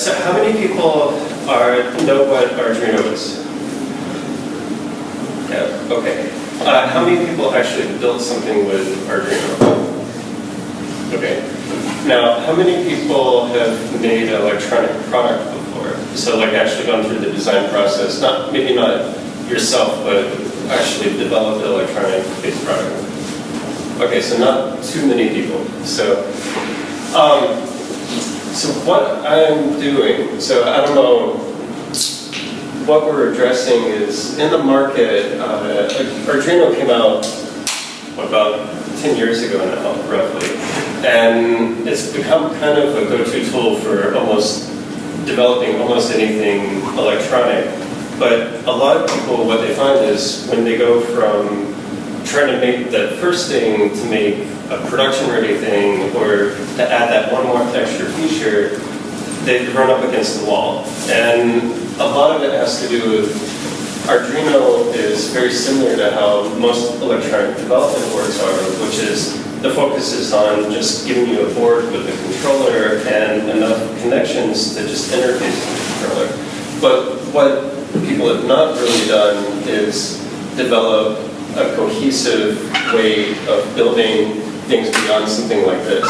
So how many people know what Arduino is? Yeah, okay. How many people actually built something with Arduino? Okay. Now, how many people have made an electronic product before? So like actually gone through the design process, maybe not yourself, but actually developed an electronic-based product? Okay, so not too many people. So what I'm doing, so I don't know, what we're addressing is, in the market, Arduino came out, about 10 years ago now, roughly. And it's become kind of a go-to tool for developing almost anything electronic. But a lot of people, what they find is when they go from trying to make that first thing to make a production-ready thing, or to add that one more extra feature, they run up against the wall. And a lot of it has to do with Arduino is very similar to how most electronic development boards are, which is the focus is on just giving you a board with a controller and enough connections to just interface with the controller. But what people have not really done is develop a cohesive way of building things beyond something like this.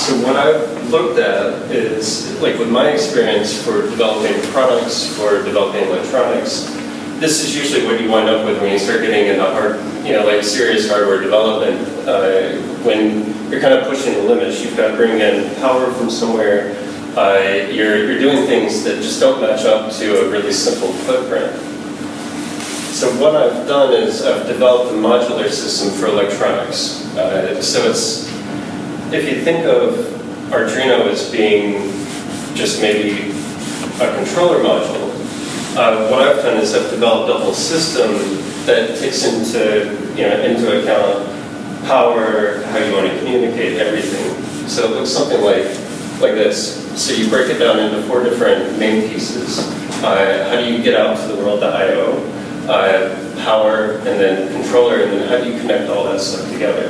So what I've looked at is, like with my experience for developing products, for developing electronics, this is usually what you wind up with when you start getting into like serious hardware development. When you're kind of pushing the limits, you've got to bring in power from somewhere. You're doing things that just don't match up to a really simple footprint. So what I've done is I've developed a modular system for electronics. So if you think of Arduino as being just maybe a controller module, what I've done is I've developed a whole system that takes into account power, how you want to communicate, everything. So it looks something like this. So you break it down into 4 different main pieces. How do you get out to the world, the I/O? Power, and then controller, and then how do you connect all that stuff together?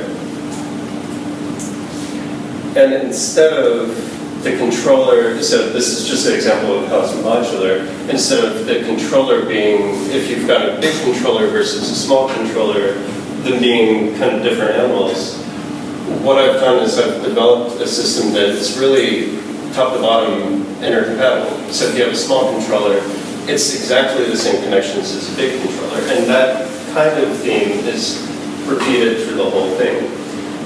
And instead of the controller, so this is just an example of how it's modular, instead of the controller being, if you've got a big controller versus a small controller, them being kind of different animals, what I've done is I've developed a system that's really top to bottom intercompatible. So if you have a small controller, it's exactly the same connections as a big controller. And that kind of theme is repeated through the whole thing.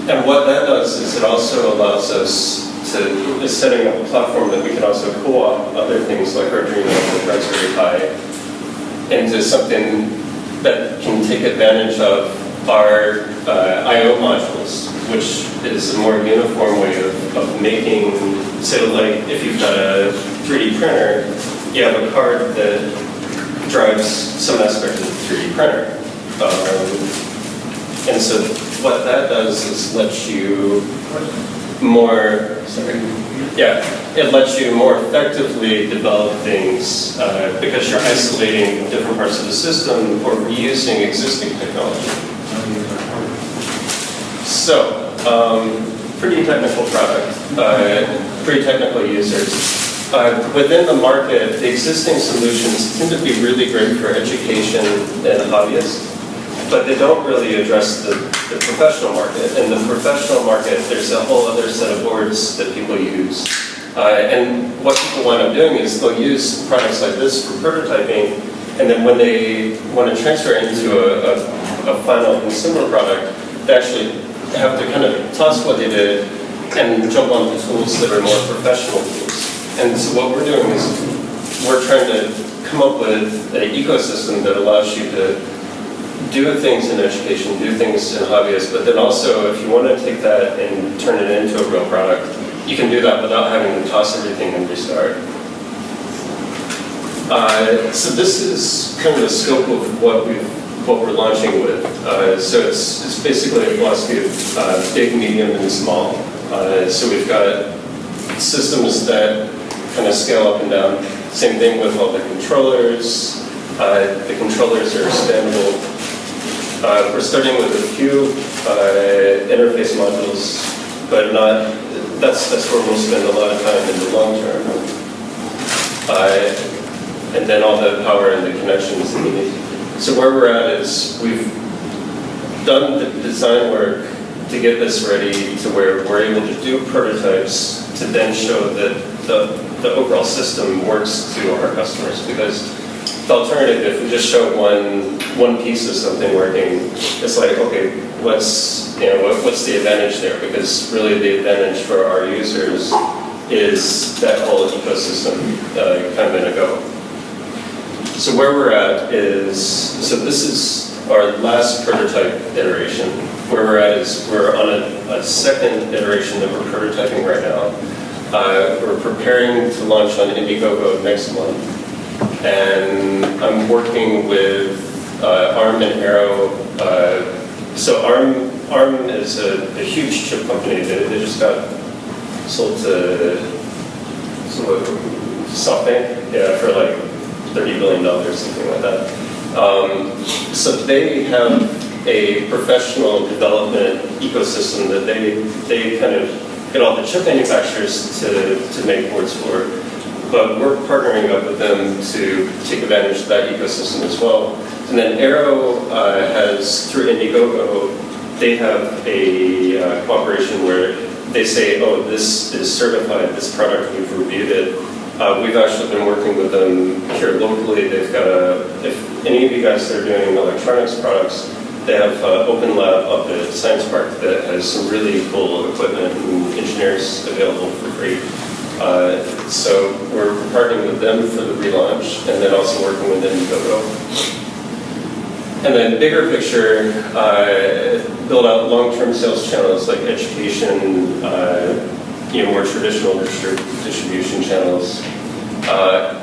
And what that does is it also allows us to, is setting up a platform that we can also co-op other things like Arduino and Raspberry Pi into something that can take advantage of our I/O modules, which is a more uniform way of making, so like if you've got a 3D printer, you have a card that drives some aspect of the 3D printer. And so what that does is lets you it lets you more effectively develop things because you're isolating different parts of the system or reusing existing technology. So, pretty technical product, pretty technical users. Within the market, the existing solutions tend to be really great for education and hobbyists, but they don't really address the professional market. In the professional market, there's a whole other set of boards that people use. And what people wind up doing is they'll use products like this for prototyping, and then when they want to transfer it into a final consumer product, they actually have to kind of toss what they did and jump on the tools that are more professional tools. And so what we're doing is we're trying to come up with an ecosystem that allows you to do things in education, do things in hobbyists, but then also if you want to take that and turn it into a real product, you can do that without having to toss everything and restart. So this is kind of the scope of what we're launching with. So it's basically a philosophy of big, medium, and small. So we've got systems that kind of scale up and down. Same thing with all the controllers. The controllers are expandable. We're starting with a few interface modules, but that's where we'll spend a lot of time in the long term. And then all the power and the connections that we need. So where we're at is we've done the design work to get this ready to where we're able to do prototypes to then show that the overall system works to our customers. Because the alternative, if we just show one piece of something working, it's like, okay, what's the advantage there? Because really the advantage for our users is that whole ecosystem kind of in a go. So where we're at is, so this is our last prototype iteration. Where we're at is we're on a second iteration that we're prototyping right now. We're preparing to launch on Indiegogo next month. And I'm working with ARM and Arrow. So ARM is a huge chip company. They just got sold to SoftBank, yeah, for like $30 billion, something like that. So they have a professional development ecosystem that they kind of get all the chip manufacturers to make boards for. But we're partnering up with them to take advantage of that ecosystem as well. And then Arrow has, through Indiegogo, they have a cooperation where they say, oh, this is certified, this product, we've reviewed it. We've actually been working with them here locally. They've got if any of you guys that are doing electronics products, they have Open Lab up at Science Park that has some really cool equipment and engineers available for free. So we're partnering with them for the relaunch, and then also working with Indiegogo. And then bigger picture, build out long-term sales channels like education, more traditional distribution channels.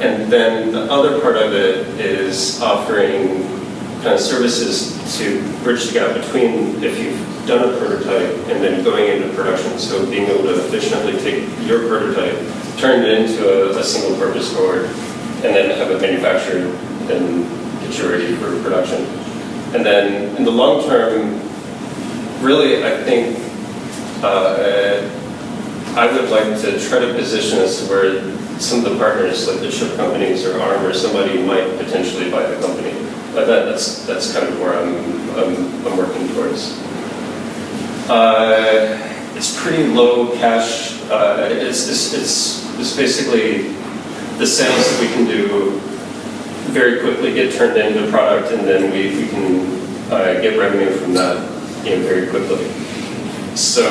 And then the other part of it is offering kind of services to bridge the gap between if you've done a prototype and then going into production. So being able to efficiently take your prototype, turn it into a single purpose board, and then have it manufactured and get you ready for production. And then in the long term, really I think I would like to try to position us to where some of the partners, like the chip companies or ARM or somebody, might potentially buy the company. But that's kind of where I'm working towards. It's pretty low cash. It's basically the sales that we can do very quickly get turned into product, and then we can get revenue from that very quickly. So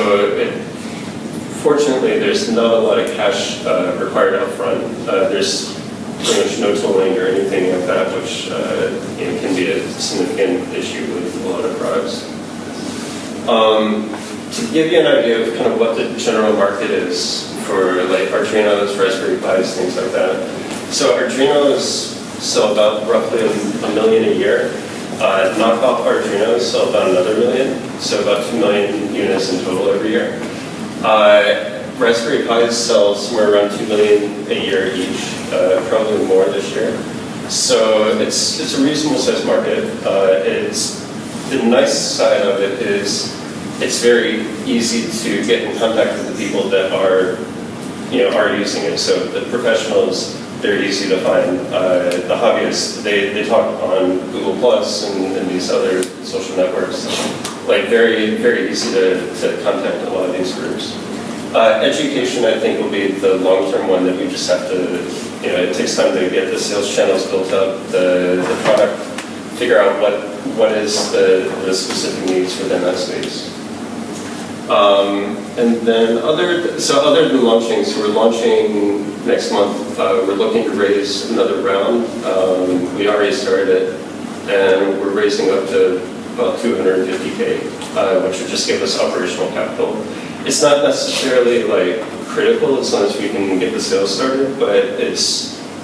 fortunately, there's not a lot of cash required up front. There's pretty much no tooling or anything like that, which can be a significant issue with a lot of products. To give you an idea of kind of what the general market is for like Arduinos, Raspberry Pis, things like that. So Arduinos sell about roughly $1 million a year. Knockoff Arduinos sell about another $1 million, so about 2 million units in total every year. Raspberry Pis sell somewhere around 2 million a year each, probably more this year. So it's a reasonable size market. The nice side of it is it's very easy to get in contact with the people that are using it. So the professionals, they're easy to find. The hobbyists, they talk on Google Plus and these other social networks. Like very, very easy to contact a lot of these groups. Education, I think, will be the long-term one that we just have to, it takes time to get the sales channels built up, the product, figure out what is the specific needs within that space. And then other than launching, so we're launching next month. We're looking to raise another round. We already started it, and we're raising up to about 250K, which would just give us operational capital. It's not necessarily like critical as long as we can get the sales started, but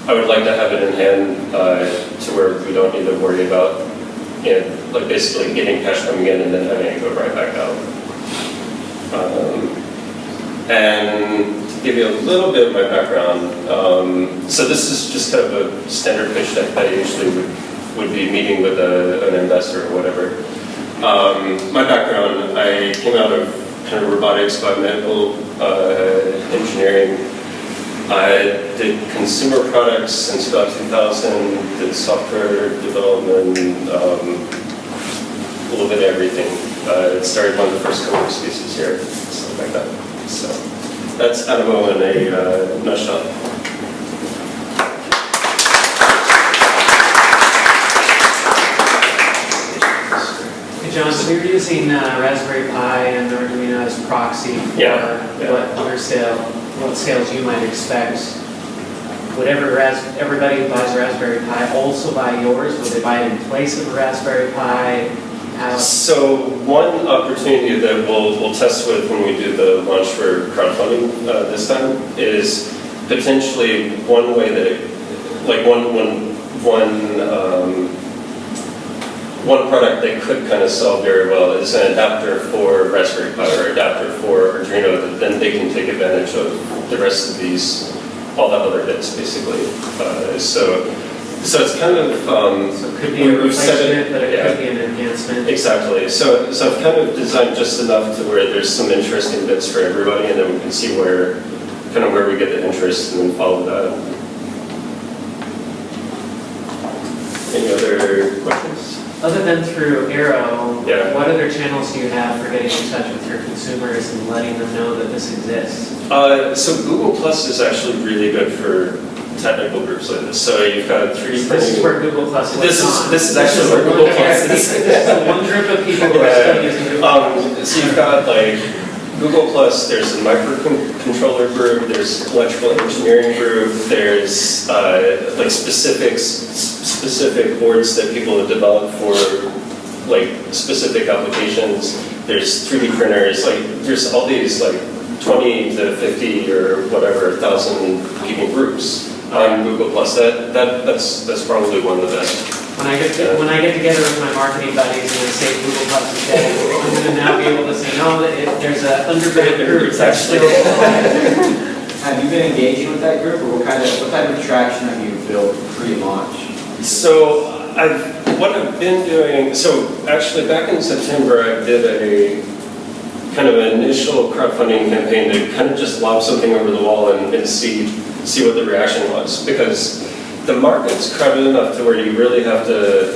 I would like to have it in hand to where we don't need to worry about like basically getting cash coming in and then having it go right back out. And to give you a little bit of my background, so this is just kind of a standard pitch deck that I usually would be meeting with an investor or whatever. My background, I came out of kind of robotics, biomedical engineering. I did consumer products since about 2000, did software development, a little bit of everything. Started one of the first co-work spaces here, stuff like that. So that's Atomo in a nutshell. Hey John, so we were using Raspberry Pi and Arduino as proxy for what scales you might expect. Would everybody who buys a Raspberry Pi also buy yours? Would they buy it in place of a Raspberry Pi? So one opportunity that we'll test with when we do the launch for crowdfunding this time is potentially one way that one product that could kind of sell very well is an adapter for Raspberry Pi or adapter for Arduino that then they can take advantage of the rest of these, all the other bits basically. So it's kind of, so it could be a replacement, but it could be an enhancement. Exactly. So I've kind of designed just enough to where there's some interesting bits for everybody, and then we can see where we get the interest and then follow that. Any other questions? Other than through Arrow, Yeah. what other channels do you have for getting in touch with your consumers and letting them know that this exists? So Google Plus is actually really good for technical groups like this. So you've got 3D printing. This is where Google Plus is. This is actually where Google Plus is. This is one group of people who are still using Google Plus. So you've got like Google Plus, there's a microcontroller group, there's electrical engineering group, there's like specific boards that people have developed for like specific applications. There's 3D printers, like there's all these like 20 to 50 or whatever thousand people groups on Google Plus. That's probably one of the best. When I get together with my marketing buddies and say Google Plus is dead, I'm going to now be able to say, no, there's an underground group that's still alive. Have you been engaging with that group, or what type of traction have you built pre-launch? So what I've been doing, so actually back in September I did a kind of an initial crowdfunding campaign to kind of just lob something over the wall and see what the reaction was, because the market's crowded enough to where you really have to,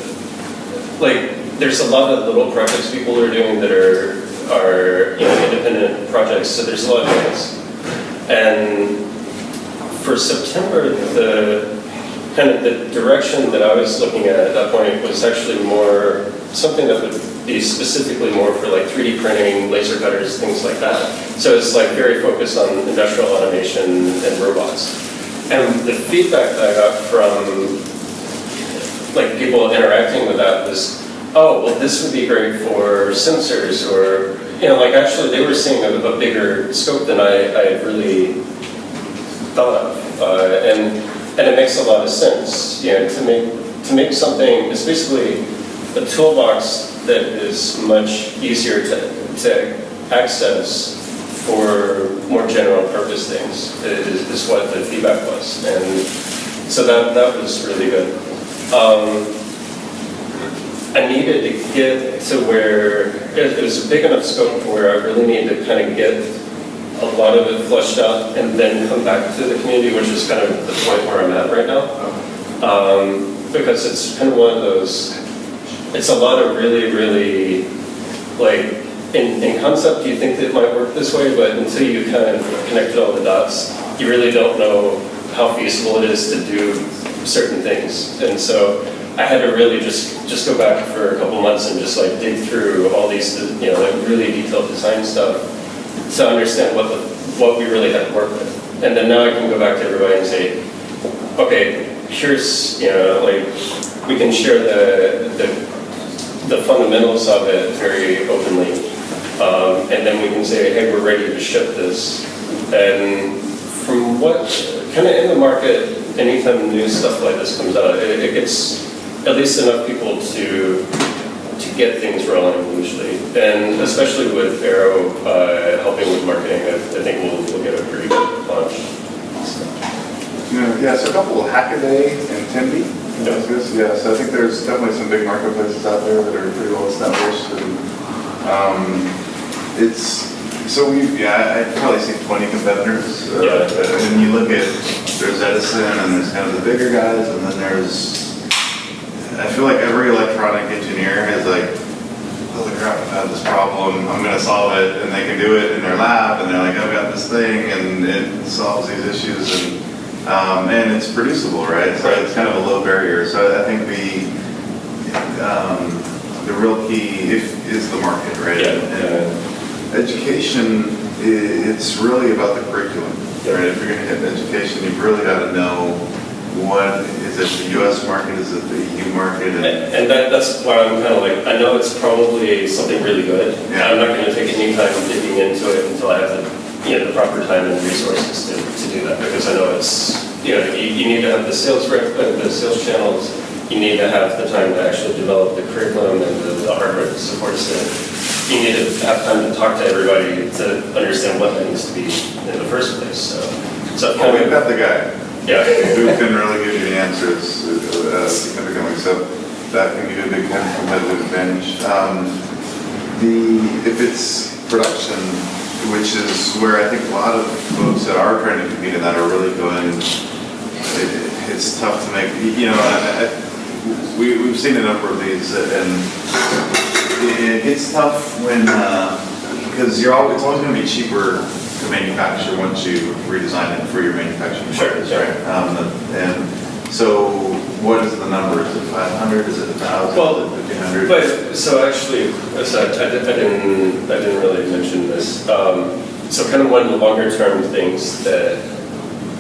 like, there's a lot of little projects people are doing that are independent projects, so there's a lot of things. And for September, the direction that I was looking at that point was actually more something that would be specifically more for like 3D printing, laser cutters, things like that. So it's like very focused on industrial automation and robots. And the feedback that I got from like people interacting with that was, oh, well, this would be great for sensors, or like actually they were seeing a bigger scope than I had really thought of, and it makes a lot of sense, to make something. It's basically a toolbox that is much easier to access for more general purpose things is what the feedback was, and so that was really good. I needed to get to where it was a big enough scope where I really needed to kind of get a lot of it flushed out and then come back to the community, which is kind of the point where I'm at right now, because it's kind of one of those. It's a lot of really, really, like, in concept you think that it might work this way, but until you kind of connected all the dots, you really don't know how feasible it is to do certain things. And so I had to really just go back for a couple months and just like dig through all these, like really detailed design stuff to understand what we really had to work with. And then now I can go back to everybody and say, okay, here's, like, we can share the fundamentals of it very openly, and then we can say, hey, we're ready to ship this. And from what kind of in the market, anytime new stuff like this comes out, it gets at least enough people to get things rolling usually, and especially with Arrow helping with marketing, I think we'll get a pretty good launch. So a couple of Hackaday and Timby. Yeah, so I think there's definitely some big marketplaces out there that are pretty well established, and I'd probably say 20 competitors. Yeah. And you look at, there's Edison and there's kind of the bigger guys, and then I feel like every electronic engineer is like, holy crap, I've had this problem, I'm gonna solve it, and they can do it in their lab, and they're like, I've got this thing, and it solves these issues, and it's producible, right? So it's kind of a low barrier. So I think the real key is the market, right? And education, it's really about the curriculum, right? If you're gonna hit education, you've really got to know what, is it the US market, is it the EU market? And that's why I'm kind of like, I know it's probably something really good. Yeah. I'm not going to take any time digging into it until I have the proper time and resources to do that, because I know it's, you need to have the sales channels, you need to have the time to actually develop the curriculum and the hardware that supports it. You need to have time to talk to everybody to understand what that needs to be in the first place. So We've got the guy. Yeah. Who can really give you the answers significantly. So that can give you a big competitive advantage. If it's production, which is where I think a lot of folks that are trying to compete in that are really going, it's tough to make, we've seen a number of these, and it gets tough when, because it's always going to be cheaper to manufacture once you redesign it for your manufacturing partners, right? And so, what is the number? Is it 500? Is it 1,000? Well, is it 1,500? but so actually, I didn't really mention this. So kind of one of the longer term things that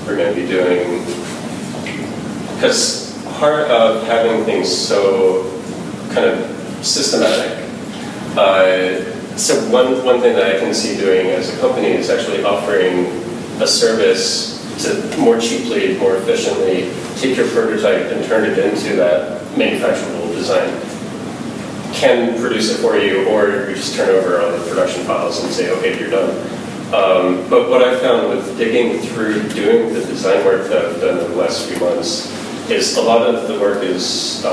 we're going to be doing, because part of having things so kind of systematic. So one thing that I can see doing as a company is actually offering a service to more cheaply, more efficiently take your prototype and turn it into that manufacturable design. Can produce it for you, or you just turn over all the production files and say, okay, you're done. But what I found with digging through doing the design work that I've done in the last few months is a lot of the work is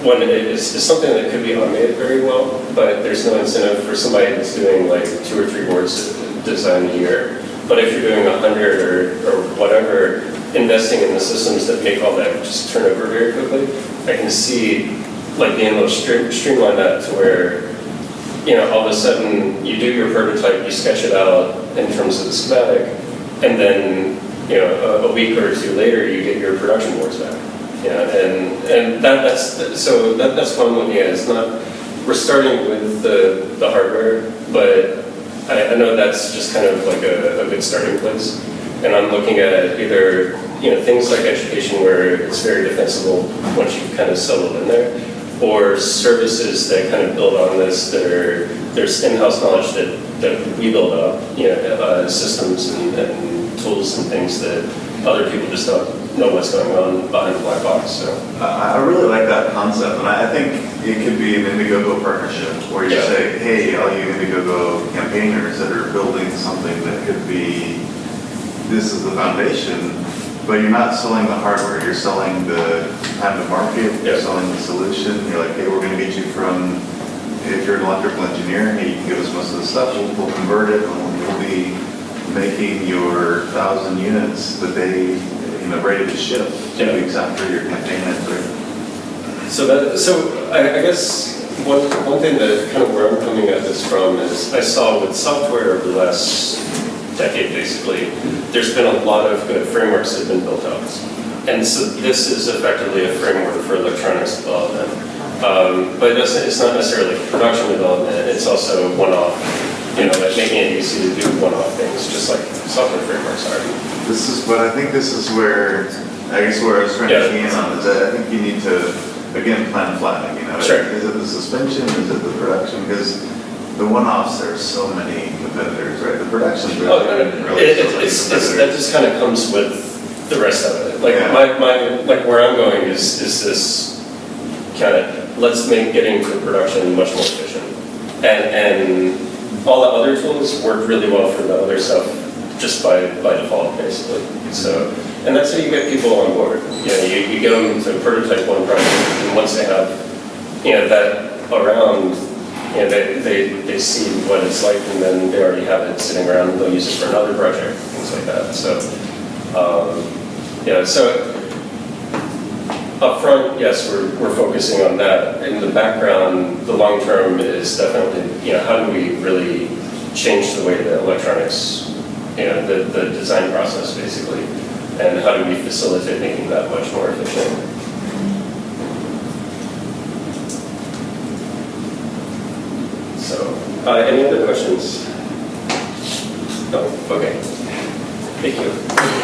it's something that could be automated very well, but there's no incentive for somebody that's doing like 2 or 3 boards design a year. But if you're doing 100 or whatever, investing in the systems that make all that just turn over very quickly, I can see like being able to streamline that to where, all of a sudden you do your prototype, you sketch it out in terms of the schematic, and then, a week or 2 later, you get your production boards back. And that's what I'm looking at. It's not, we're starting with the hardware, but I know that's just kind of like a good starting place. And I'm looking at either, things like education where it's very defensible once you've kind of settled in there, or services that kind of build on this, there's in-house knowledge that we build up, systems and tools and things that other people just don't know what's going on behind the black box. So I really like that concept, and I think it could be an Indiegogo partnership where you say, hey, all you Indiegogo campaigners that are building something that could be, this is the foundation, but you're not selling the hardware, you're selling the time to market, you're selling the solution. You're like, hey, we're going to get you from, if you're an electrical engineer, hey, you can give us most of the stuff, we'll convert it, and we'll be making your 1,000 units the day, ready to ship 2 weeks after your campaign ends. So I guess one thing that kind of where I'm coming at this from is I saw with software over the last decade, basically, there's been a lot of good frameworks that have been built out. And so this is effectively a framework for electronics development. But it's not necessarily production development, it's also one-off, like making it easy to do one-off things, just like software frameworks are. But I think this is where, I was trying to key in on, is that I think you need to, again, plan flattening, Sure. Is it the suspension, is it the production? Because the one-offs, there's so many competitors, right? The production's really that just kind of comes with the rest of it. Like like where I'm going is this kind of, let's make getting to production much more efficient. And all the other tools work really well for the other stuff just by default, basically. So, and that's how you get people on board. You get them to prototype one project, and once they have, that around, you know, they see what it's like, and then they already have it sitting around, and they'll use it for another project, things like that. So, yeah, so up front, yes, we're focusing on that. In the background, the long term is definitely, you know, how do we really change the way that electronics, you know, the design process basically, and how do we facilitate making that much more efficient? So, any other questions? No, okay. Thank you.